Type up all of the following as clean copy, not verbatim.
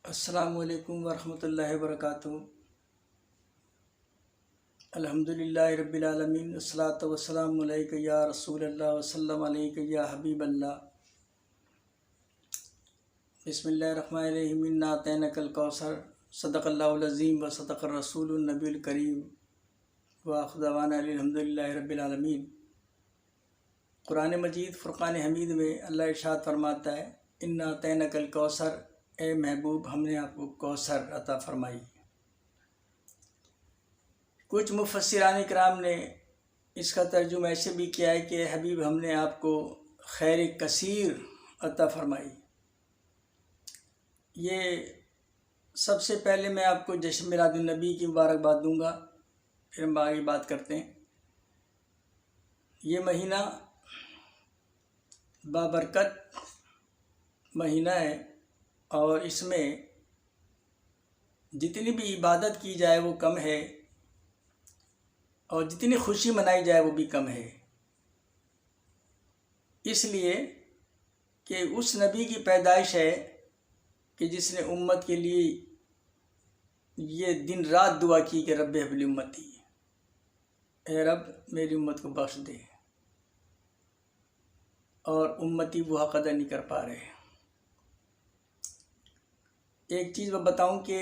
السلام علیکم ورحمۃ اللہ وبرکاتہ۔ الحمدللہ رب العالمین، والصلاۃ والسلام علیک یا رسول اللہ وسلم علیک یا حبیب اللہ۔ بسم اللہ الرحمن الرحیم، انا اعطیناک الکوثر، صدق اللہ العظیم و صدق الرسول النبی الکریم، وآخر دعوانا الحمدللہ رب العالمین۔ قرآن مجید فرقان حمید میں اللہ ارشاد فرماتا ہے، انا اعطیناک الکوثر، اے محبوب ہم نے آپ کو کوثر عطا فرمائی۔ کچھ مفسران کرام نے اس کا ترجمہ ایسے بھی کیا ہے کہ حبیب ہم نے آپ کو خیر کثیر عطا فرمائی۔ یہ سب سے پہلے میں آپ کو جشن میلاد النبی کی مبارکباد دوں گا، پھر ہم آگے بات کرتے ہیں۔ یہ مہینہ بابرکت مہینہ ہے، اور اس میں جتنی بھی عبادت کی جائے وہ کم ہے، اور جتنی خوشی منائی جائے وہ بھی کم ہے، اس لیے کہ اس نبی کی پیدائش ہے کہ جس نے امت کے لیے یہ دن رات دعا کی کہ رب ہب لی امتی، اے رب میری امت کو بخش دے، اور امتی وہ حق ادا نہیں کر پا رہے۔ ایک چیز میں بتاؤں کہ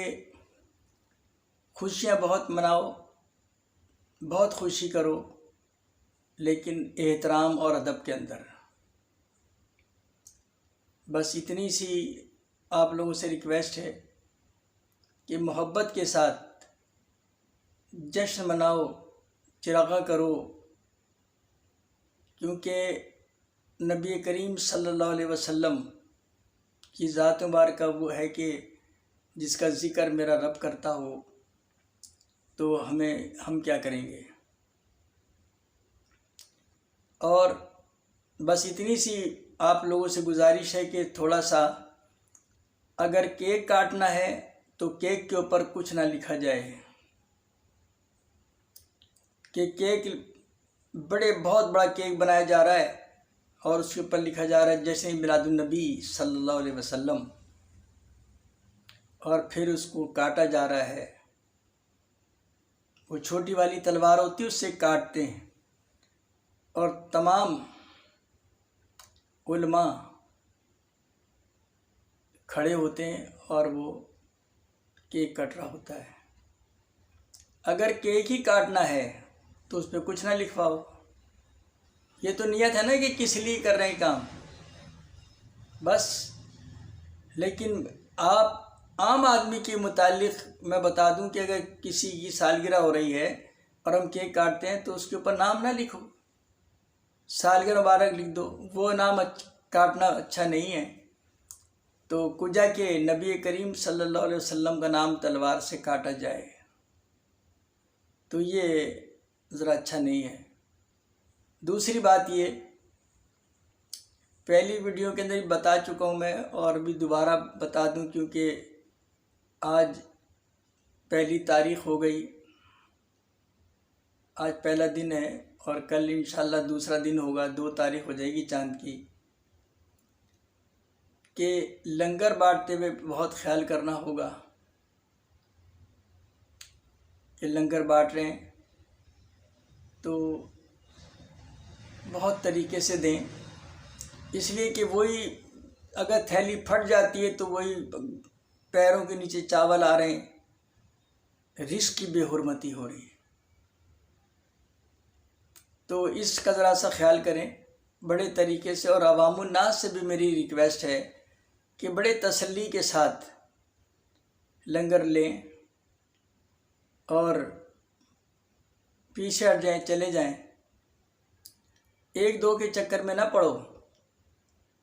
خوشیاں بہت مناؤ، بہت خوشی کرو، لیکن احترام اور ادب کے اندر۔ بس اتنی سی آپ لوگوں سے ریکویسٹ ہے کہ محبت کے ساتھ جشن مناؤ، چراغاں کرو، کیونکہ نبی کریم صلی اللہ علیہ وسلم کی ذات مبارکہ وہ ہے کہ جس کا ذکر میرا رب کرتا ہو تو ہم کیا کریں گے۔ اور بس اتنی سی آپ لوگوں سے گزارش ہے کہ تھوڑا سا اگر کیک کاٹنا ہے تو کیک کے اوپر کچھ نہ لکھا جائے، کہ کیک بہت بڑا کیک بنایا جا رہا ہے اور اس کے اوپر لکھا جا رہا ہے جشن میلاد النبی صلی اللہ علیہ وسلم، اور پھر اس کو کاٹا جا رہا ہے۔ وہ چھوٹی والی تلوار ہوتی ہے اس سے کاٹتے ہیں، اور تمام علماء کھڑے ہوتے ہیں اور وہ کیک کٹ رہا ہوتا ہے۔ اگر کیک ہی کاٹنا ہے تو اس پہ کچھ نہ لکھواؤ، یہ تو نیت ہے نا کہ کس لیے کر رہے ہیں کام بس۔ لیکن آپ عام آدمی کے متعلق میں بتا دوں کہ اگر کسی کی سالگرہ ہو رہی ہے اور ہم کیک کاٹتے ہیں تو اس کے اوپر نام نہ لکھو، سالگرہ مبارک لکھ دو، وہ نام کاٹنا اچھا نہیں ہے۔ تو کجا کہ نبی کریم صلی اللہ علیہ وسلم کا نام تلوار سے کاٹا جائے تو یہ ذرا اچھا نہیں ہے۔ دوسری بات یہ، پہلی ویڈیو کے اندر بتا چکا ہوں میں، اور بھی دوبارہ بتا دوں کیونکہ آج پہلی تاریخ ہو گئی، آج پہلا دن ہے اور کل انشاءاللہ دوسرا دن ہوگا، 2 تاریخ ہو جائے گی چاند کی، کہ لنگر بانٹتے ہوئے بہت خیال کرنا ہوگا کہ لنگر بانٹ رہے ہیں تو بہت طریقے سے دیں، اس لیے کہ وہی اگر تھیلی پھٹ جاتی ہے تو وہی پیروں کے نیچے چاول آ رہے ہیں، رزق کی بے حرمتی ہو رہی ہے۔ تو اس کا ذرا سا خیال کریں بڑے طریقے سے، اور عوام الناس سے بھی میری ریکویسٹ ہے کہ بڑے تسلی کے ساتھ لنگر لیں اور پیچھے ہٹ جائیں، چلے جائیں، 1-2 کے چکر میں نہ پڑو۔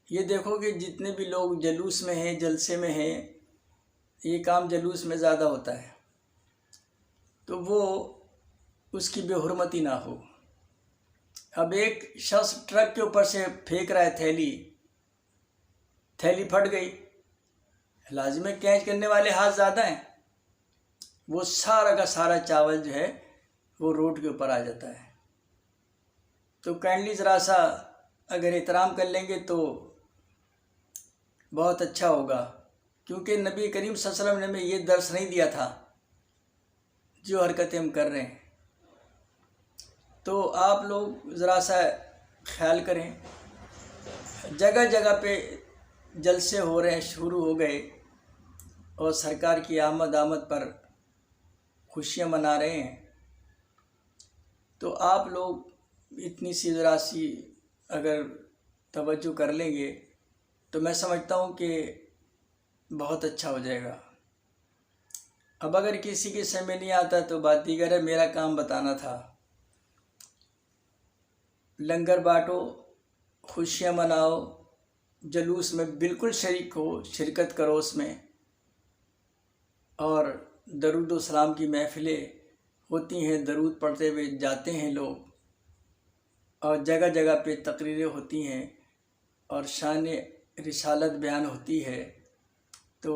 یہ دیکھو کہ جتنے بھی لوگ جلوس میں ہیں، جلسے میں ہیں، یہ کام جلوس میں زیادہ ہوتا ہے، تو وہ اس کی بے حرمتی نہ ہو۔ اب ایک شخص ٹرک کے اوپر سے پھینک رہا ہے تھیلی پھٹ گئی، لازم ہے کینچ کرنے والے ہاتھ زیادہ ہیں، وہ سارا کا سارا چاول جو ہے وہ روڈ کے اوپر آ جاتا ہے۔ تو کائنڈلی ذرا سا اگر احترام کر لیں گے تو بہت اچھا ہوگا۔ کیونکہ نبی کریم صلی اللہ علیہ وسلم نے ہمیں یہ درس نہیں دیا تھا جو حرکتیں ہم کر رہے ہیں۔ تو آپ لوگ ذرا سا خیال کریں، جگہ جگہ پہ جلسے ہو رہے ہیں، شروع ہو گئے، اور سرکار کی آمد پر خوشیاں منا رہے ہیں، تو آپ لوگ اتنی سی ذرا سی اگر توجہ کر لیں گے تو میں سمجھتا ہوں کہ بہت اچھا ہو جائے گا۔ اب اگر کسی کے سمجھ میں نہیں آتا تو بات دیگر ہے، میرا کام بتانا تھا۔ لنگر بانٹو، خوشیاں مناؤ، جلوس میں بالکل شریک ہو، شرکت کرو اس میں، اور درود و سلام کی محفلیں ہوتی ہیں، درود پڑھتے ہوئے جاتے ہیں لوگ، اور جگہ جگہ پہ تقریریں ہوتی ہیں اور شان رسالت بیان ہوتی ہے، تو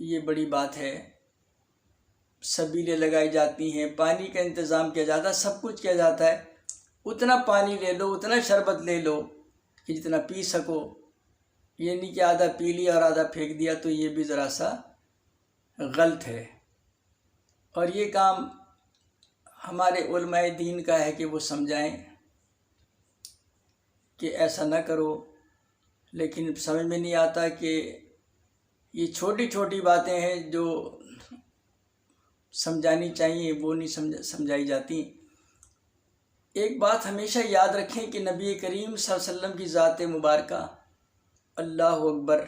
یہ بڑی بات ہے۔ سبیلیں لگائی جاتی ہیں، پانی کا انتظام کیا جاتا ہے، سب کچھ کیا جاتا ہے۔ اتنا پانی لے لو، اتنا شربت لے لو کہ جتنا پی سکو، یہ نہیں کہ آدھا پی لیا اور آدھا پھینک دیا، تو یہ بھی ذرا سا غلط ہے۔ اور یہ کام ہمارے علماء دین کا ہے کہ وہ سمجھائیں کہ ایسا نہ کرو، لیکن سمجھ میں نہیں آتا کہ یہ چھوٹی چھوٹی باتیں ہیں جو سمجھانی چاہیے، وہ نہیں سمجھائی جاتی۔ ایک بات ہمیشہ یاد رکھیں کہ نبی کریم صلی اللہ علیہ وسلم کی ذات مبارکہ، اللہ اکبر،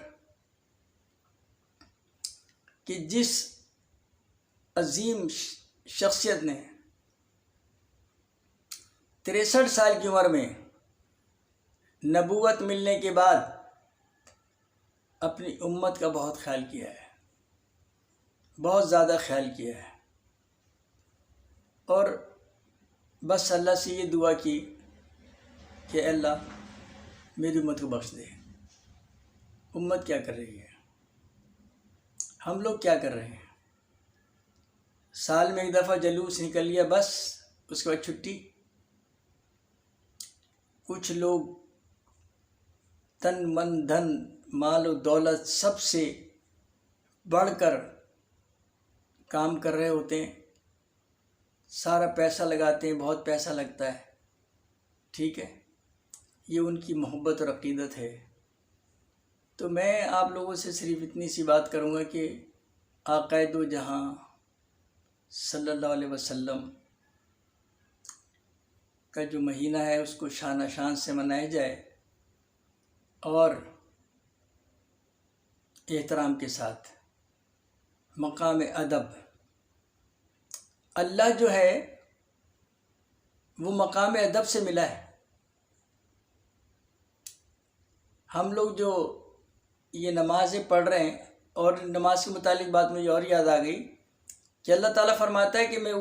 کہ جس عظیم شخصیت نے 63 سال کی عمر میں نبوت ملنے کے بعد اپنی امت کا بہت خیال کیا ہے، بہت زیادہ خیال کیا ہے، اور بس اللہ سے یہ دعا کی کہ اے اللہ میری امت کو بخش دے۔ امت کیا کر رہی ہے؟ ہم لوگ کیا کر رہے ہیں؟ سال میں ایک دفعہ جلوس نکل لیا، بس اس کے بعد چھٹی۔ کچھ لوگ تن من دھن مال و دولت سب سے بڑھ کر کام کر رہے ہوتے ہیں، سارا پیسہ لگاتے ہیں، بہت پیسہ لگتا ہے، ٹھیک ہے، یہ ان کی محبت اور عقیدت ہے۔ تو میں آپ لوگوں سے صرف اتنی سی بات کروں گا کہ آقا دو جہاں صلی اللہ علیہ وسلم کا جو مہینہ ہے اس کو شان شان سے منایا جائے، اور احترام کے ساتھ، مقام ادب۔ اللہ جو ہے وہ مقام ادب سے ملا ہے۔ ہم لوگ جو یہ نمازیں پڑھ رہے ہیں، اور نماز کے متعلق بات مجھے اور یاد آ گئی کہ اللہ تعالیٰ فرماتا ہے کہ میں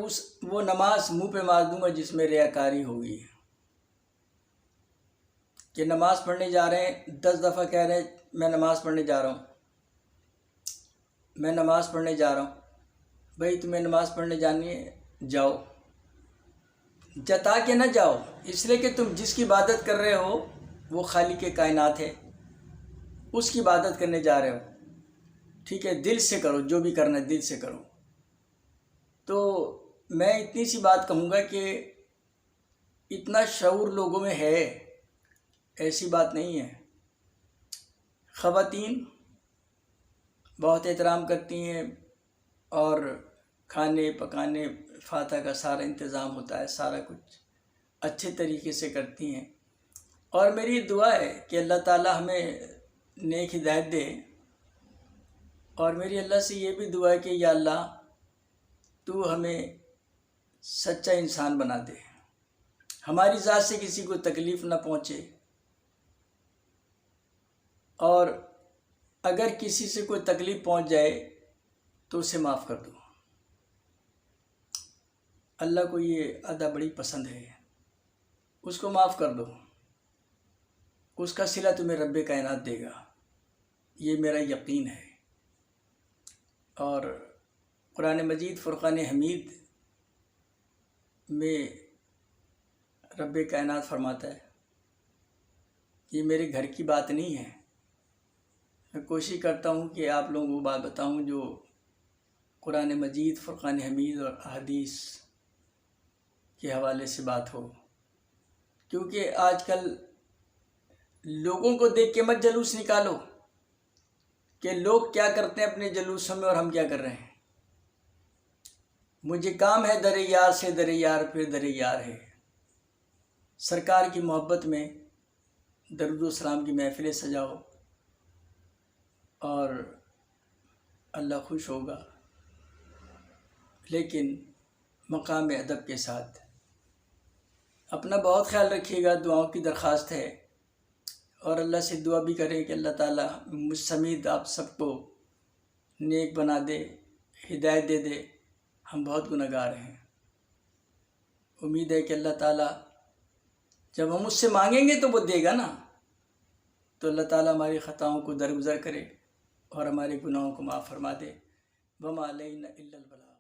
وہ نماز منہ پہ مار دوں گا جس میں ریاکاری ہوگی۔ کہ نماز پڑھنے جا رہے ہیں، 10 دفعہ کہہ رہے ہیں میں نماز پڑھنے جا رہا ہوں، میں نماز پڑھنے جا رہا ہوں۔ بھائی تمہیں نماز پڑھنے جانی ہے، جاؤ، جتا کے نہ جاؤ، اس لیے کہ تم جس کی عبادت کر رہے ہو وہ خالق کائنات ہے، اس کی عبادت کرنے جا رہے ہو، ٹھیک ہے، دل سے کرو، جو بھی کرنا ہے دل سے کرو۔ تو میں اتنی سی بات کہوں گا کہ اتنا شعور لوگوں میں ہے، ایسی بات نہیں ہے۔ خواتین بہت احترام کرتی ہیں، اور کھانے پکانے فاتحہ کا سارا انتظام ہوتا ہے، سارا کچھ اچھے طریقے سے کرتی ہیں، اور میری دعا ہے کہ اللہ تعالیٰ ہمیں نیک ہدایت دے، اور میری اللہ سے یہ بھی دعا ہے کہ یا اللہ تو ہمیں سچا انسان بنا دے، ہماری ذات سے کسی کو تکلیف نہ پہنچے، اور اگر کسی سے کوئی تکلیف پہنچ جائے تو اسے معاف کر دو۔ اللہ کو یہ ادا بڑی پسند ہے، اس کو معاف کر دو، اس کا صلہ تمہیں رب کائنات دے گا، یہ میرا یقین ہے۔ اور قرآن مجید فرقان حمید میں رب کائنات فرماتا ہے کہ یہ میرے گھر کی بات نہیں ہے، میں کوشش کرتا ہوں کہ آپ لوگوں کو بات بتاؤں جو قرآن مجید، فرقان حمید اور احادیث کے حوالے سے بات ہو، کیونکہ آج کل لوگوں کو دیکھ کے مت جلوس نکالو کہ لوگ کیا کرتے ہیں اپنے جلوسوں میں اور ہم کیا کر رہے ہیں۔ مجھے کام ہے در یار سے در یار پھر در یار ہے۔ سرکار کی محبت میں درود و سلام کی محفلیں سجاؤ اور اللہ خوش ہوگا، لیکن مقام ادب کے ساتھ۔ اپنا بہت خیال رکھیے گا، دعاؤں کی درخواست ہے، اور اللہ سے دعا بھی کریں کہ اللہ تعالیٰ مجھ سمیت آپ سب کو نیک بنا دے، ہدایت دے دے۔ ہم بہت گناہ گار ہیں۔ امید ہے کہ اللہ تعالیٰ جب ہم اس سے مانگیں گے تو وہ دے گا نا، تو اللہ تعالیٰ ہماری خطاؤں کو درگزر کرے اور ہمارے گناہوں کو معاف فرما دے۔ وما علینا الا البلاغ۔